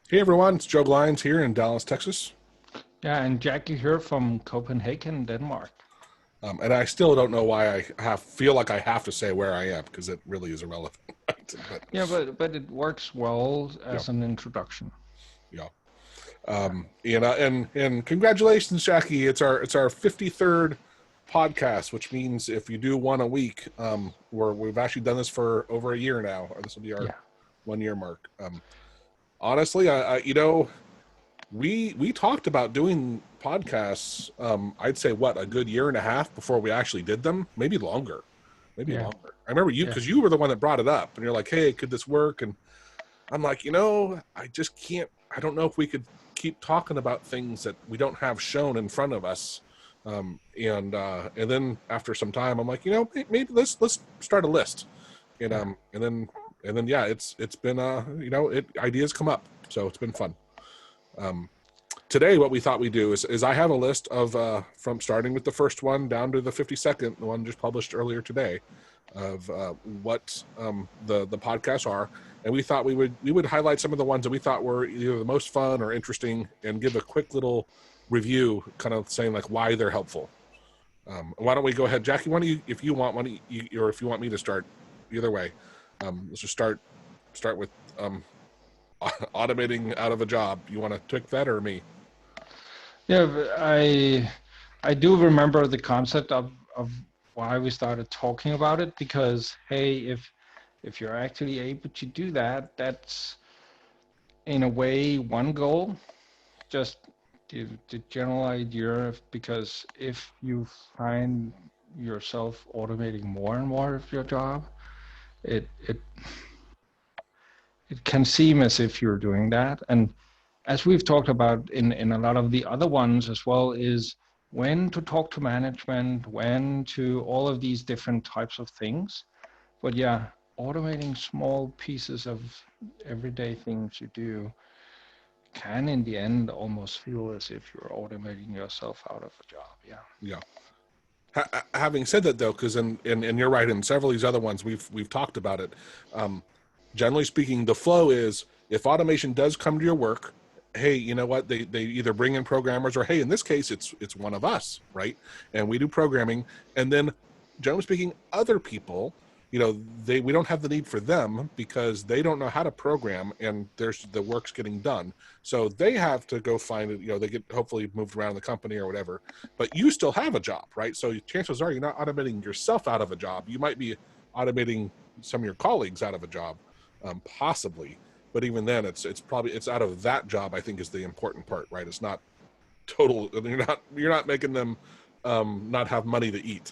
Hey everyone, it's Joe Glines here in Dallas, Texas. Yeah, and Jackie here from Copenhagen, Denmark. And I still don't know why feel like I have to say where I am because it really is irrelevant. But Yeah, but it works well yeah, as an introduction. yeah. And congratulations, Jackie. It's our 53rd podcast, which means if you do one a week, we've actually done this for over a year now. This will be our Yeah. 1 year mark. Honestly, we talked about doing podcasts. I'd say a good year and a half before we actually did them, maybe longer. Yeah. I remember you Yeah. because you were the one that brought it up, and you're like, "Hey, could this work?" And I'm like, I just can't. I don't know if we could keep talking about things that we don't have shown in front of us. And then after some time, I'm like, maybe let's start a list. And Yeah. and then yeah, it's been ideas come up, so it's been fun. Today, what we thought we'd do is I have a list of from starting with the first one down to the 52nd, the one just published earlier today, of what the podcasts are, and we thought we would highlight some of the ones that we thought were either the most fun or interesting, and give a quick little review, kind of saying like why they're helpful. Why don't we go ahead, Jackie? Why don't you, if you want, or if you want me to start, either way, let's just start with automating out of a job. You want to pick that or me? Yeah, but I do remember the concept of why we started talking about it, because hey, if you're actually able to do that, that's in a way one goal. Just the general idea of, because if you find yourself automating more and more of your job, it it can seem as if you're doing that. And as we've talked about in a lot of the other ones as well, is when to talk to management, when to all of these different types of things. But yeah, automating small pieces of everyday things you do can in the end almost feel as if you're automating yourself out of a job. Yeah. Yeah. Having said that, though, because and you're right, in several of these other ones we've talked about it. Generally speaking, the flow is if automation does come to your work, hey, you know what? They either bring in programmers, or hey, in this case, it's one of us, right? And we do programming, and then generally speaking, other people, we don't have the need for them because they don't know how to program, and there's the work's getting done, so they have to go find it. They get hopefully moved around the company or whatever, but you still have a job, right? So chances are you're not automating yourself out of a job. You might be automating some of your colleagues out of a job, possibly, but even then, it's probably out of that job. I think is the important part, right? It's not total. You're not making them not have money to eat.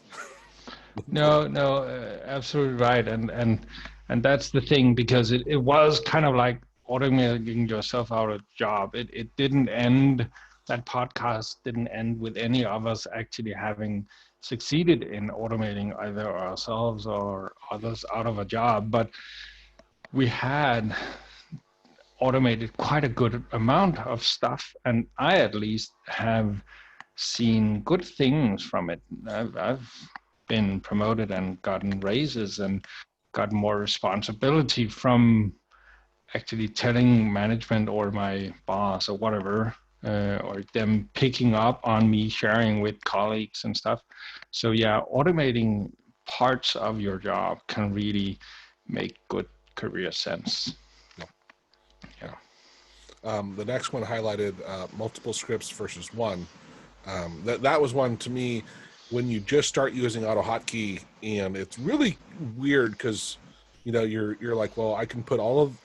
No, no, absolutely right. And that's the thing, because it was kind of like automating yourself out of job. It didn't end, that podcast didn't end with any of us actually having succeeded in automating either ourselves or others out of a job. But we had automated quite a good amount of stuff, and I at least have seen good things from it. I've been promoted and gotten raises and got more responsibility from actually telling management or my boss or whatever, or them picking up on me sharing with colleagues and stuff. So yeah, automating parts of your job can really make good career sense. Yeah. The next one highlighted multiple scripts versus one. That was one to me when you just start using AutoHotkey, and it's really weird because you're like, well, I can put all of,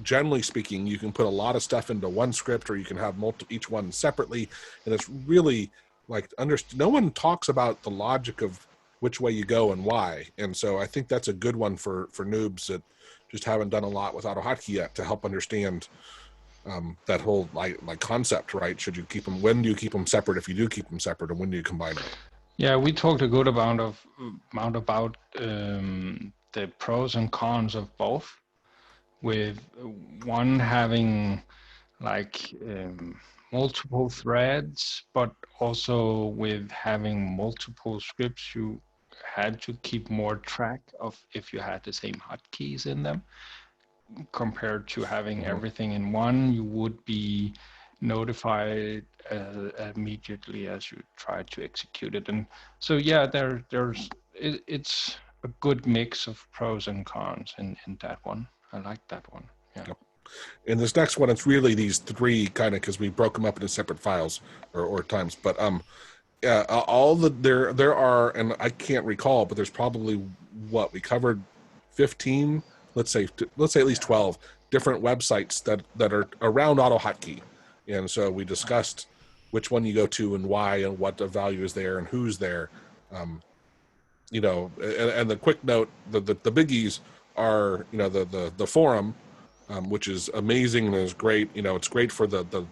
generally speaking, you can put a lot of stuff into one script, or you can have each one separately, and it's really like no one talks about the logic of which way you go and why. And so I think that's a good one for noobs that just haven't done a lot with AutoHotkey yet, to help understand that whole like concept, right? Should you keep them? When do you keep them separate? If you do keep them separate, and when do you combine them? Yeah, we talked a good amount about the pros and cons of both, with one having like multiple threads, but also with having multiple scripts, you had to keep more track of if you had the same hotkeys in them. compared to having everything in one. You would be notified immediately as you try to execute it. And so, yeah, it's a good mix of pros and cons in that one. I like that one. Yeah. Yep. In this next one, it's really these three kind of, because we broke them up into separate files or times. But all there are, and I can't recall, but there's probably what we covered 15, let's say at least 12 different websites that are around AutoHotkey. And so we discussed which one you go to and why and what the value is there and who's there. You know, and the quick note, the biggies are, you know, the forum, which is amazing and is great. You know, it's great for the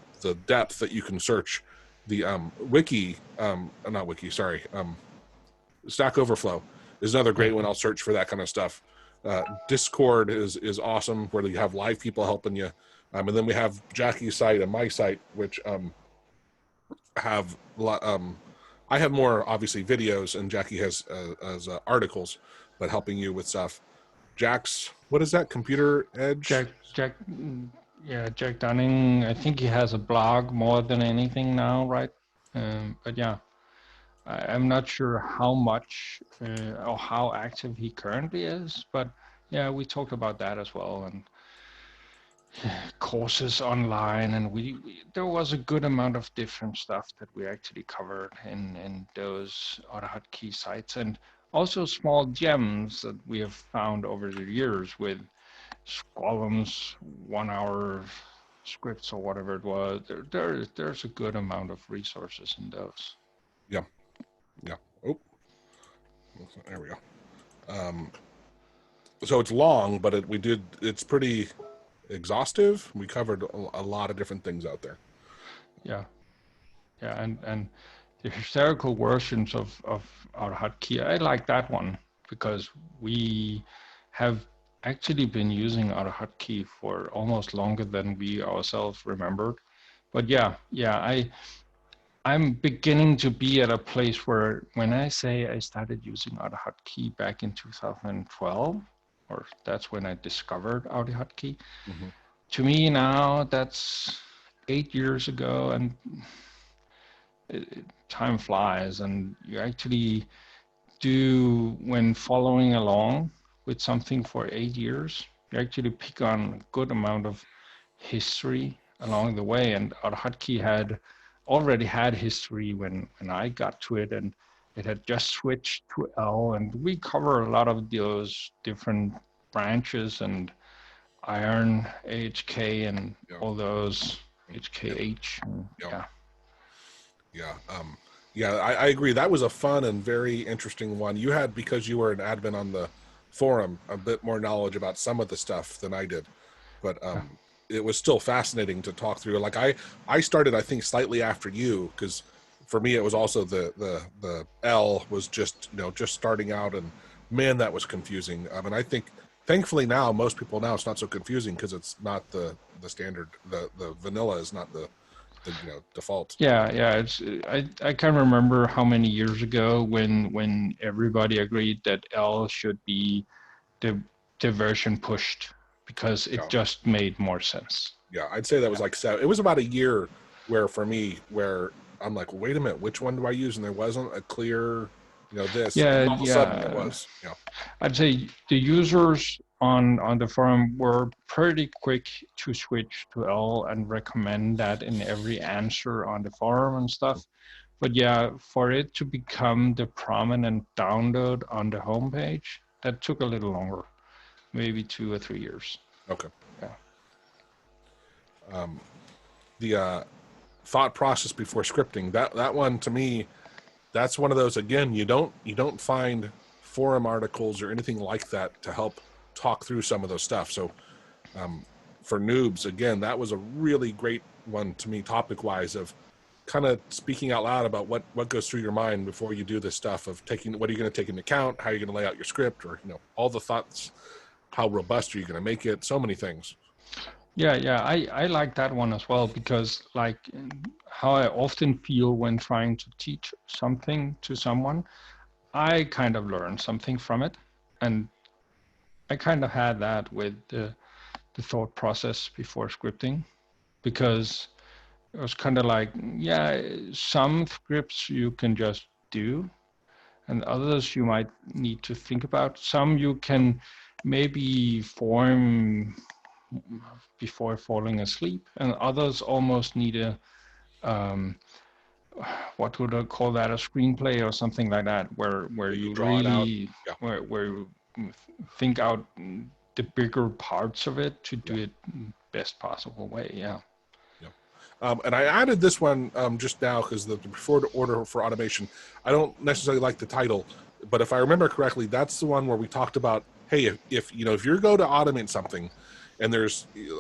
depth that you can search. The Stack Overflow is another great one. I'll search for that kind of stuff. Discord is awesome, where you have live people helping you. And then we have Jackie's site and my site, which have I have more obviously videos, and Jackie has articles, but helping you with stuff. Jack's, what is that? Computer Edge? Jack Dunning. I think he has a blog more than anything now, right? But yeah, I'm not sure how much or how active he currently is, but yeah, we talked about that as well, and courses online, and we there was a good amount of different stuff that we actually covered in those AutoHotkey sites, and also small gems that we have found over the years with columns, 1 hour scripts or whatever it was. There's a good amount of resources in those. Yeah. Oh, there we go. So it's long, but it's pretty exhaustive. We covered a lot of different things out there. Yeah, and the historical versions of AutoHotkey, I like that one because we have actually been using AutoHotkey for almost longer than we ourselves remembered. But yeah, I'm beginning to be at a place where when I say I started using AutoHotkey back in 2012, or that's when I discovered AutoHotkey. Mm-hmm. To me now, that's 8 years ago, and time flies, and you actually do, when following along with something for 8 years, you actually pick on a good amount of history along the way, and AutoHotkey already had history when I got to it, and it had just switched to L, and we cover a lot of those different branches and Iron, AHK, and all those HKH. I agree. That was a fun and very interesting one. You had, because you were an admin on the forum, a bit more knowledge about some of the stuff than I did, but it was still fascinating to talk through. Like I started, I think, slightly after you, because for me it was also the L was just starting out, and man, that was confusing. And I think thankfully now most people now it's not so confusing because it's not the standard. The vanilla is not the default. It's I can't remember how many years ago when everybody agreed that L should be the version pushed, because it just made more sense. Yeah, I'd say that was like it was about a year where for me where I'm like, wait a minute, which one do I use? And there wasn't a clear this. And all of a sudden it was. Yeah. I'd say the users on the forum were pretty quick to switch to L and recommend that in every answer on the forum and stuff. But yeah, for it to become the prominent download on the homepage, that took a little longer, maybe 2 or 3 years. Okay. Yeah. The thought process before scripting, that one to me, that's one of those, again, you don't find forum articles or anything like that to help talk through some of those stuff. So for noobs, again, that was a really great one to me, topic wise, of kind of speaking out loud about what goes through your mind before you do this stuff, of what are you going to take into account, how are you going to lay out your script, or all the thoughts, how robust are you going to make it, so many things. I like that one as well, because like how I often feel when trying to teach something to someone, I kind of learn something from it, and I kind of had that with the the thought process before scripting, because it was kind of like, yeah, some scripts you can just do, and others you might need to think about. Some you can maybe form before falling asleep, and others almost need a what would I call that, a screenplay or something like that, where You you draw it out. really Yeah. where you think out the bigger parts of it to do it best possible way. Yeah. And I added this one just now because the preferred order for automation, I don't necessarily like the title, but if I remember correctly, that's the one where we talked about, hey, if you're going to automate something, and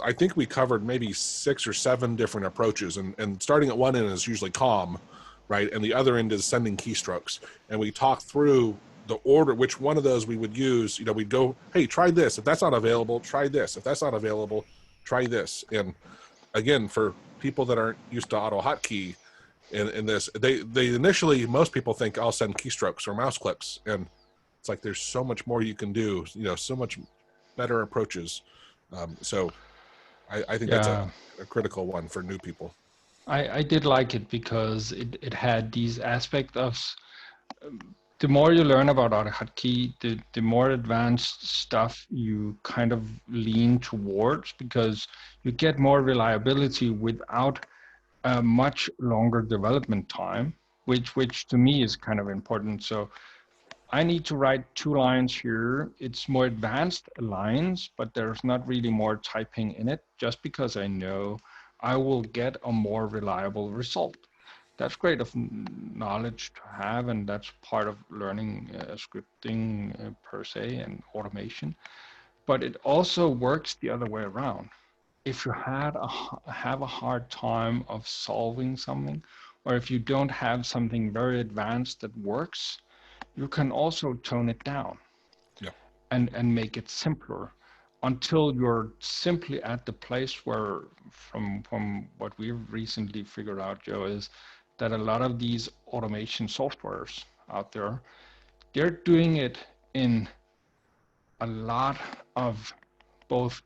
I think we covered maybe 6 or 7 different approaches, and starting at one end is usually COM, right, and the other end is sending keystrokes, and we talked through the order, which one of those we would use. We'd go, hey, try this. If that's not available, try this. If that's not available, try this. And again, for people that aren't used to AutoHotkey in this, they initially, most people think I'll send keystrokes or mouse clicks, and it's like there's so much more you can do, so much better approaches. So I think that's a critical one for new people. I did like it because it had these aspects of, the more you learn about AutoHotkey, the more advanced stuff you kind of lean towards, because you get more reliability without a much longer development time, which to me is kind of important. So I need to write 2 lines here. It's more advanced lines, but there's not really more typing in it, just because I know I will get a more reliable result. That's great of knowledge to have, and that's part of learning scripting per se and automation. But it also works the other way around. If you have a hard time of solving something, or if you don't have something very advanced that works, you can also tone it down and make it simpler, until you're simply at the place where, from what we've recently figured out, Joe, is that a lot of these automation softwares out there, they're doing it in a lot of both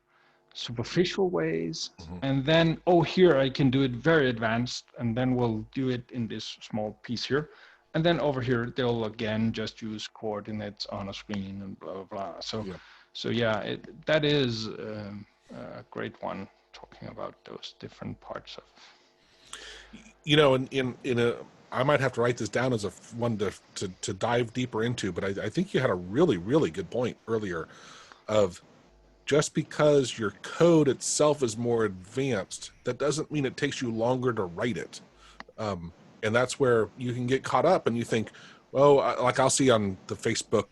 superficial ways, and then, oh, here I can do it very advanced, and then we'll do it in this small piece here. And then over here, they'll again just use coordinates on a screen and blah, blah, blah. So yeah, that is a great one, talking about those different parts of. I might have to write this down as a one to dive deeper into, but I think you had a really, really good point earlier of, just because your code itself is more advanced, that doesn't mean it takes you longer to write it. And that's where you can get caught up and you think, well, like I'll see on the Facebook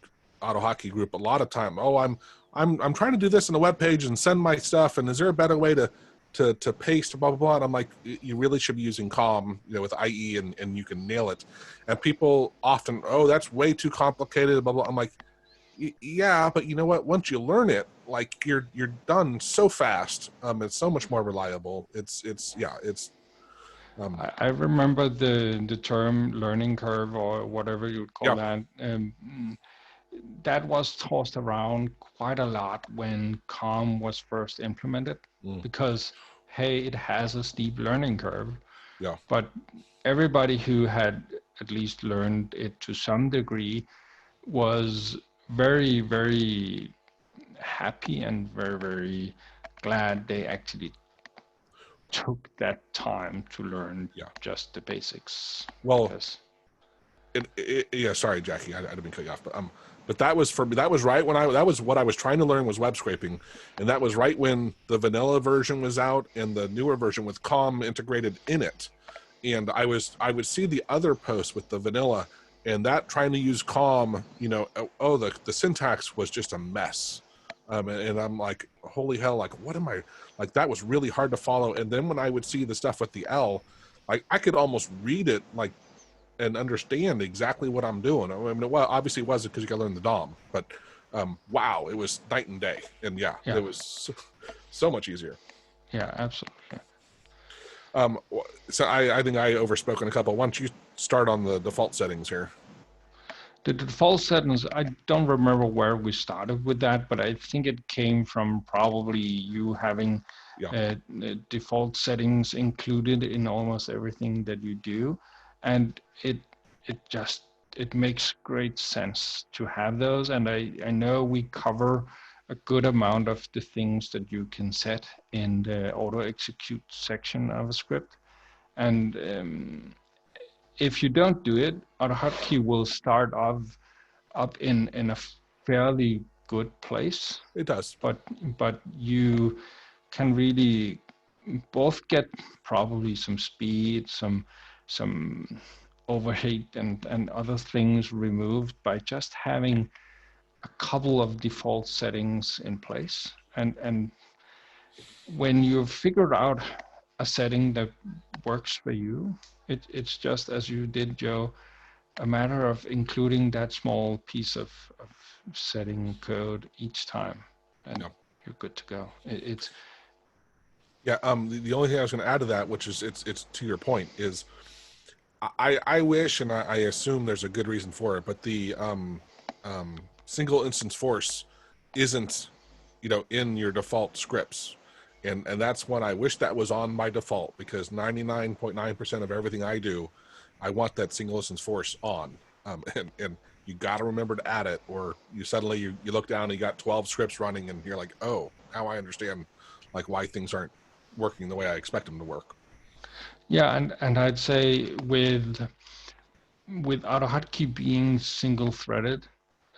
AutoHotkey group a lot of time, oh, I'm trying to do this on a web page and send my stuff, and is there a better way to paste, blah, blah, blah. And I'm like, you really should be using COM, with IE, and you can nail it. And people often, oh, that's way too complicated, blah, blah. I'm like, yeah, but you know what? Once you learn it, like you're done so fast. It's so much more reliable. I remember the term learning curve, or whatever you would call that. That was tossed around quite a lot when COM was first implemented, because, hey, it has a steep learning curve. Yeah. But everybody who had at least learned it to some degree was very, very happy and very, very glad they actually took that time to learn just the basics. Well, sorry, Jackie, I didn't mean to cut you off, but that was for me. That was right when that was what I was trying to learn, was web scraping, and that was right when the vanilla version was out and the newer version with COM integrated in it. And I would see the other posts with the vanilla, and that trying to use COM, the syntax was just a mess. And I'm like, holy hell, like, what am I, like, that was really hard to follow. And then when I would see the stuff with the L, like, I could almost read it, like, and understand exactly what I'm doing. I mean, well, obviously it wasn't, because you got to learn the DOM, but wow, it was night and day. And it was so much easier. Yeah, absolutely. So I think I overspoken a couple. Why don't you start on the default settings here? The default settings, I don't remember where we started with that, but I think it came from probably you having Yeah. default settings included in almost everything that you do. And it makes great sense to have those. And I know we cover a good amount of the things that you can set in the auto execute section of a script. And if you don't do it, AutoHotkey will start off up in a fairly good place. It does. But you can really both get probably some speed, some overheat and other things removed by just having a couple of default settings in place. And when you've figured out a setting that works for you, it's just as you did, Joe, a matter of including that small piece of setting code each time, and you're good to go. It's yeah. The only thing I was going to add to that, which is it's to your point, is I wish, and I assume there's a good reason for it, but the single instance force isn't, in your default scripts. And that's when I wish that was on by default, because 99.9% of everything I do, I want that single instance force on. And you got to remember to add it, or you suddenly you look down and you got 12 scripts running and you're like, oh, now I understand like why things aren't working the way I expect them to work. Yeah, and I'd say with AutoHotkey being single threaded,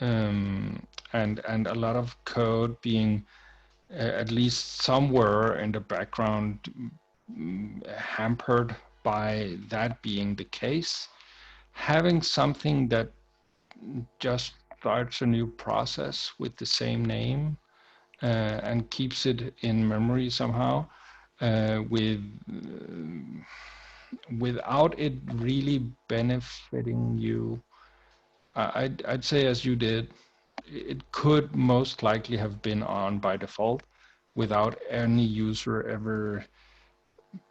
and a lot of code being at least somewhere in the background hampered by that being the case, having something that just starts a new process with the same name and keeps it in memory somehow without it really benefiting you. I'd say, as you did, it could most likely have been on by default without any user ever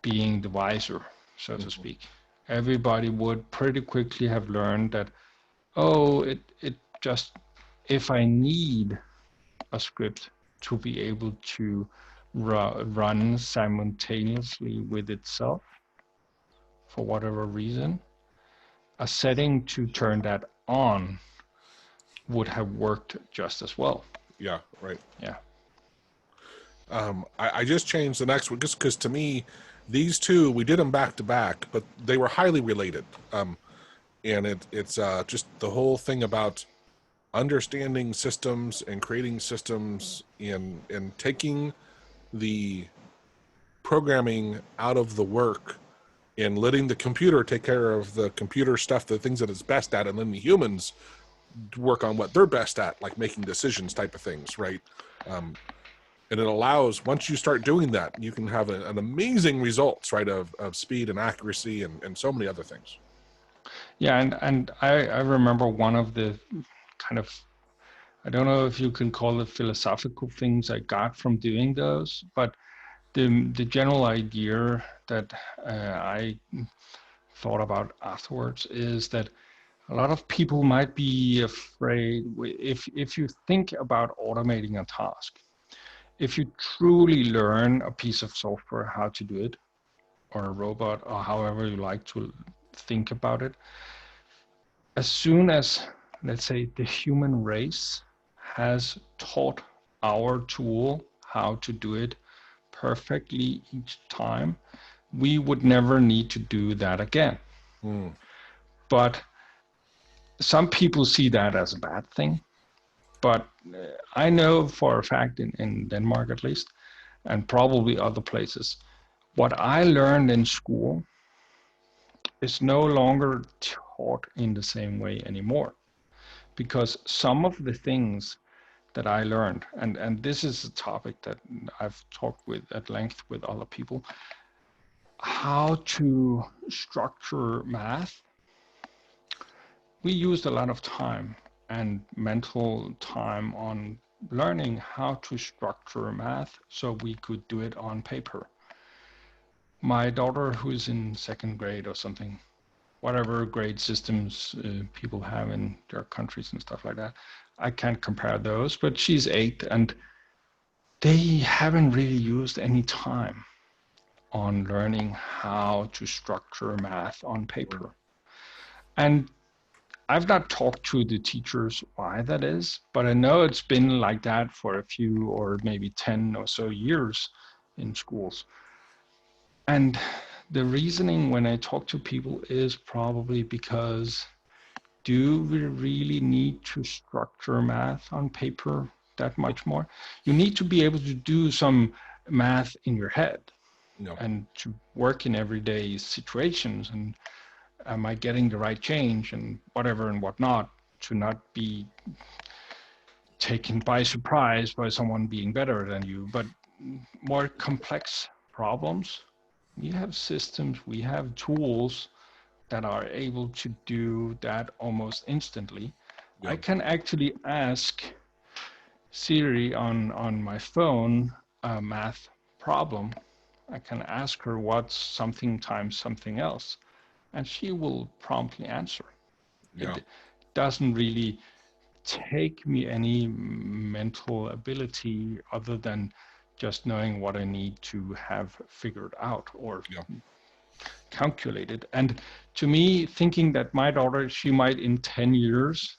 being the wiser, so to speak. Everybody would pretty quickly have learned that, oh, it just, if I need a script to be able to run simultaneously with itself for whatever reason, a setting to turn that on would have worked just as well. Yeah, right. Yeah. I just changed the next one just because to me, these two, we did them back to back, but they were highly related. And it's just the whole thing about understanding systems and creating systems and taking the programming out of the work and letting the computer take care of the computer stuff, the things that it's best at, and letting the humans work on what they're best at, like making decisions type of things, right? And it allows, once you start doing that, you can have an amazing results, right, of speed and accuracy and so many other things. Yeah, and I remember one of the kind of, I don't know if you can call it philosophical things I got from doing those, but the general idea that I thought about afterwards is that a lot of people might be afraid if you think about automating a task. If you truly learn a piece of software how to do it, or a robot, or however you like to think about it, as soon as, let's say, the human race has taught our tool how to do it perfectly each time, we would never need to do that again. But some people see that as a bad thing. But I know for a fact in Denmark at least, and probably other places, what I learned in school is no longer taught in the same way anymore. Because some of the things that I learned, and this is a topic that I've talked with at length with other people, how to structure math. We used a lot of time and mental time on learning how to structure math so we could do it on paper. My daughter, who is in second grade or something, whatever grade systems people have in their countries and stuff like that. I can't compare those, but she's 8, and they haven't really used any time on learning how to structure math on paper. And I've not talked to the teachers why that is, but I know it's been like that for a few or maybe 10 or so years in schools. And the reasoning when I talk to people is probably because, do we really need to structure math on paper that much more? You need to be able to do some math in your head and to work in everyday situations. And am I getting the right change and whatever and whatnot, to not be taken by surprise by someone being better than you. But more complex problems, we have systems, we have tools that are able to do that almost instantly. I can actually ask Siri on my phone a math problem. I can ask her what's something times something else, and she will promptly answer. It doesn't really take me any mental ability other than just knowing what I need to have figured out or calculated. And to me, thinking that my daughter, she might in 10 years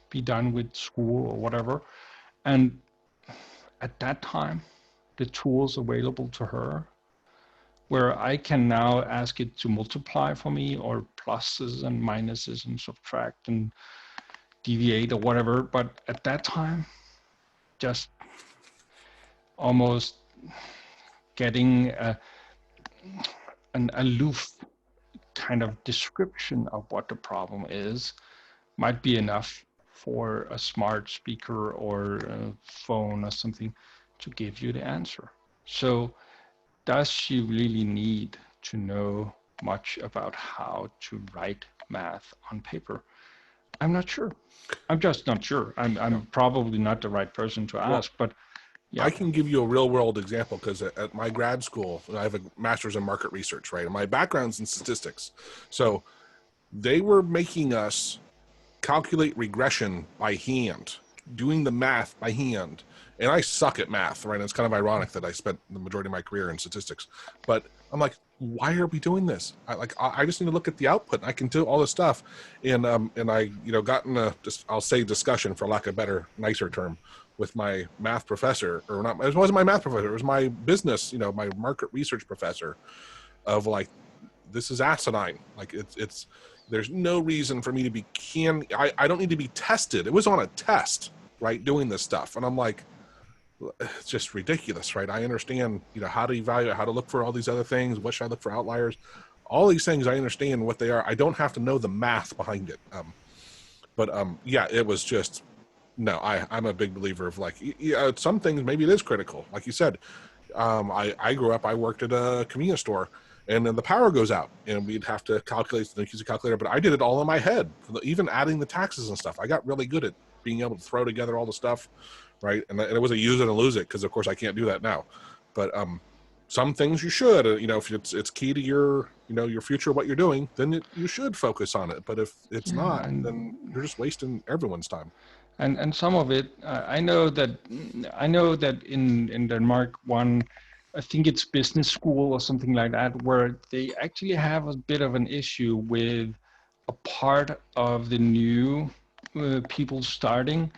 be done with school or whatever, and at that time, the tools available to her, where I can now ask it to multiply for me, or pluses and minuses and subtract and deviate or whatever. But at that time, just almost getting an aloof kind of description of what the problem is might be enough for a smart speaker or a phone or something to give you the answer. So does she really need to know much about how to write math on paper? I'm not sure. I'm just not sure. I'm probably not the right person to ask, but I can give you a real world example, because at my grad school, I have a master's in market research, right? And my background's in statistics. So they were making us calculate regression by hand, doing the math by hand. And I suck at math, right? And it's kind of ironic that I spent the majority of my career in statistics. But I'm like, why are we doing this? I just need to look at the output. I can do all this stuff. And I, got in I'll say discussion, for lack of a better, nicer term, with my math professor, or not, it wasn't my math professor, it was my business, my market research professor, of like, this is asinine. Like it's there's no reason for me to be I don't need to be tested. It was on a test, right? Doing this stuff. And I'm like, it's just ridiculous, right? I understand, how to evaluate, how to look for all these other things. What should I look for? Outliers, all these things. I understand what they are. I don't have to know the math behind it. Yeah, it was just, no, I'm a big believer of like, some things, maybe it is critical. Like you said, I grew up, I worked at a convenience store, and then the power goes out and we'd have to use a calculator, but I did it all in my head, even adding the taxes and stuff. I got really good at being able to throw together all the stuff, right? And it was a use it and lose it, because of course I can't do that now. But some things you should, if it's key to your, your future, what you're doing, then you should focus on it. But if it's not, then you're just wasting everyone's time. And some of it, I know that in Denmark, I think it's business school or something like that, where they actually have a bit of an issue with a part of the new people starting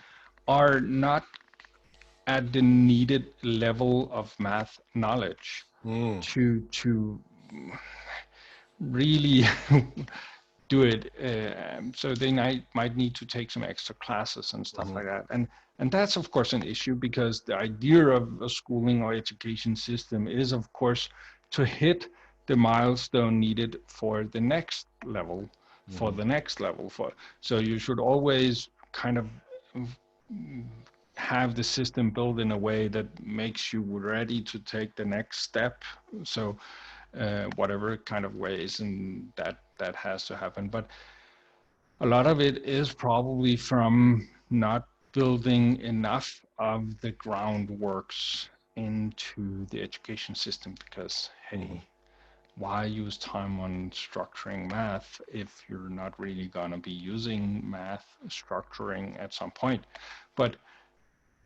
are not at the needed level of math knowledge to really do it. So they might need to take some extra classes and stuff like that. And that's, of course, an issue, because the idea of a schooling or education system is, of course, to hit the milestone needed for the next level, So you should always kind of have the system built in a way that makes you ready to take the next step. So whatever kind of ways, and that has to happen. But a lot of it is probably from not building enough of the groundworks into the education system, because hey, why use time on structuring math if you're not really going to be using math structuring at some point? But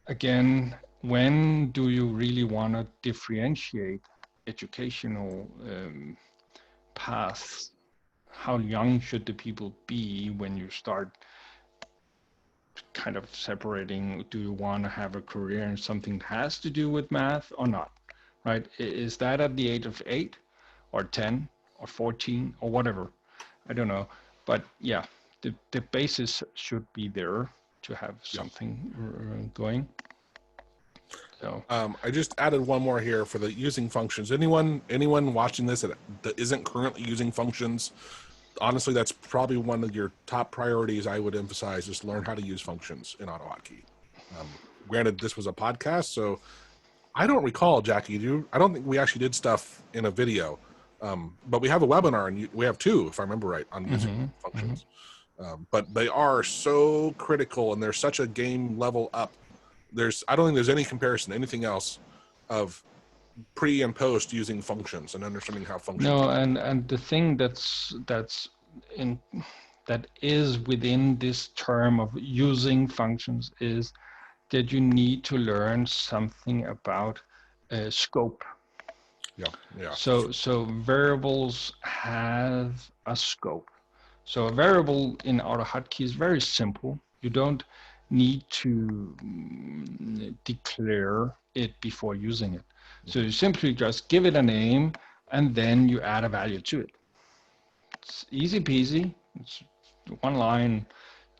again, when do you really want to differentiate educational paths? How young should the people be when you start kind of separating? Do you want to have a career in something that has to do with math or not? Right? Is that at the age of 8 or 10 or 14 or whatever? I don't know. But yeah, the basis should be there to have something going. So I just added one more here for the using functions. Anyone watching this that isn't currently using functions, honestly, that's probably one of your top priorities. I would emphasize just learn how to use functions in AutoHotkey. Granted, this was a podcast, so I don't recall, Jackie. I don't think we actually did stuff in a video, but we have a webinar, and we have two, if I remember right, on using functions. But they are so critical, and they're such a game level up. I don't think there's any comparison to anything else of pre and post using functions and understanding how functions. No, and the thing that is within this term of using functions is that you need to learn something about scope. Yeah. So variables have a scope. So a variable in AutoHotkey is very simple. You don't need to declare it before using it. So you simply just give it a name and then you add a value to it. It's easy peasy. It's one line,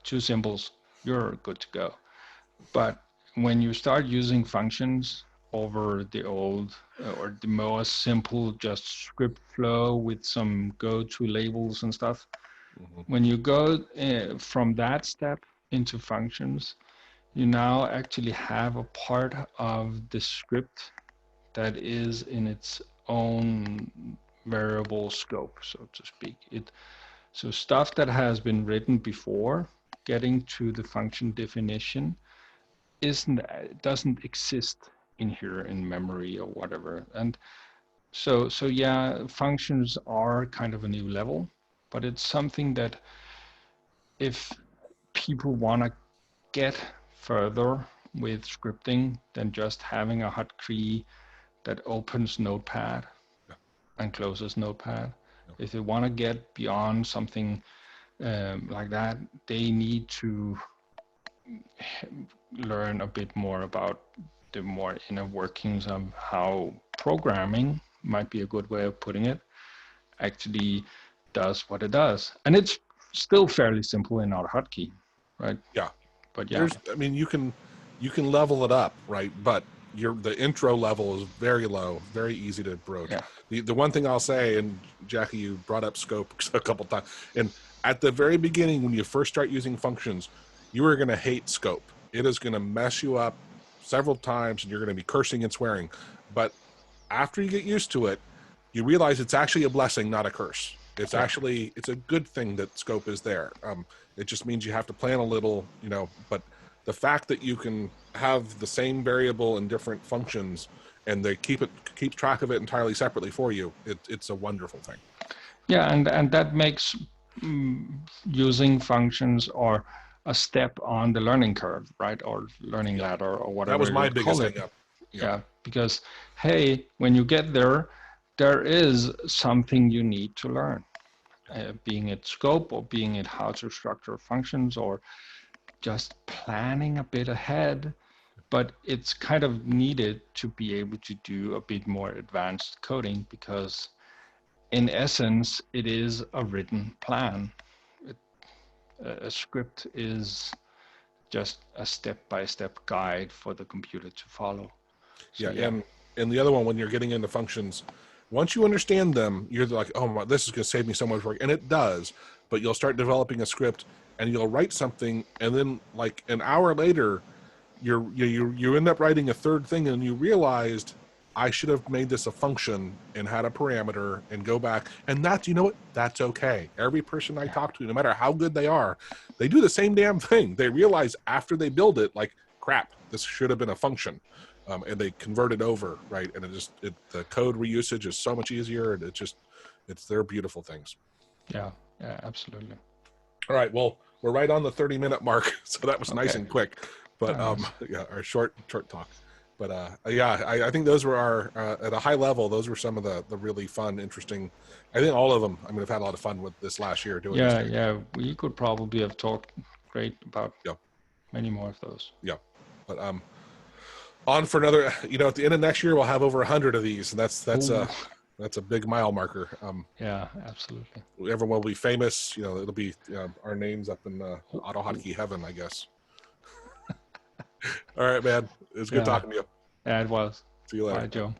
two symbols, you're good to go. But when you start using functions over the old or the more simple just script flow with some go-to labels and stuff, when you go from that step into functions, you now actually have a part of the script that is in its own variable scope, so to speak. So stuff that has been written before getting to the function definition doesn't exist in here in memory or whatever. And so yeah, functions are kind of a new level, but it's something that if people want to get further with scripting than just having a hotkey that opens Notepad and closes Notepad. If they want to get beyond something like that, they need to learn a bit more about the more inner workings of how programming, might be a good way of putting it, actually does what it does. And it's still fairly simple in AutoHotkey, right? Yeah. But yeah. You can level it up, right? But the intro level is very low, very easy to broach. Yeah. The one thing I'll say, and Jackie, you brought up scope a couple times, and at the very beginning, when you first start using functions, you are going to hate scope. It is going to mess you up several times, and you're going to be cursing and swearing. But after you get used to it, you realize it's actually a blessing, not a curse. It's actually, it's a good thing that scope is there. It just means you have to plan a little, but the fact that you can have the same variable in different functions and they keep track of it entirely separately for you, it's a wonderful thing. Yeah, and that makes using functions or a step on the learning curve, right? Or learning ladder or whatever. That was my biggest thing. Yeah, because, hey, when you get there, there is something you need to learn, being it scope or being it how to structure functions or just planning a bit ahead, but it's kind of needed to be able to do a bit more advanced coding because in essence, it is a written plan. A script is just a step-by-step guide for the computer to follow. So, and the other one, when you're getting into functions, once you understand them, you're like, oh, this is going to save me so much work. And it does, but you'll start developing a script and you'll write something. And then like an hour later, you end up writing a third thing and you realized I should have made this a function and had a parameter and go back. And that's, you know what? That's okay. Every person I talk to, no matter how good they are, they do the same damn thing. They realize after they build it, like, crap, this should have been a function. and they convert it over, right? And the code reusage is so much easier, and they're beautiful things. Yeah, absolutely. All right, well, we're right on the 30-minute mark, so that was nice and quick. But yeah, our short talk. But I think those were our at a high level. Those were some of the really fun, interesting. I think all of them. I mean, I've had a lot of fun with this last year doing. Yeah. We could probably have talked great about many more of those. Yeah, but on for another. At the end of next year, we'll have over 100 of these, and that's a big mile marker. Yeah, absolutely. Everyone will be famous. It'll be our names up in AutoHotkey heaven, I guess. All right, man. It was good talking to you. Yeah, it was. See you later. Bye, Joe.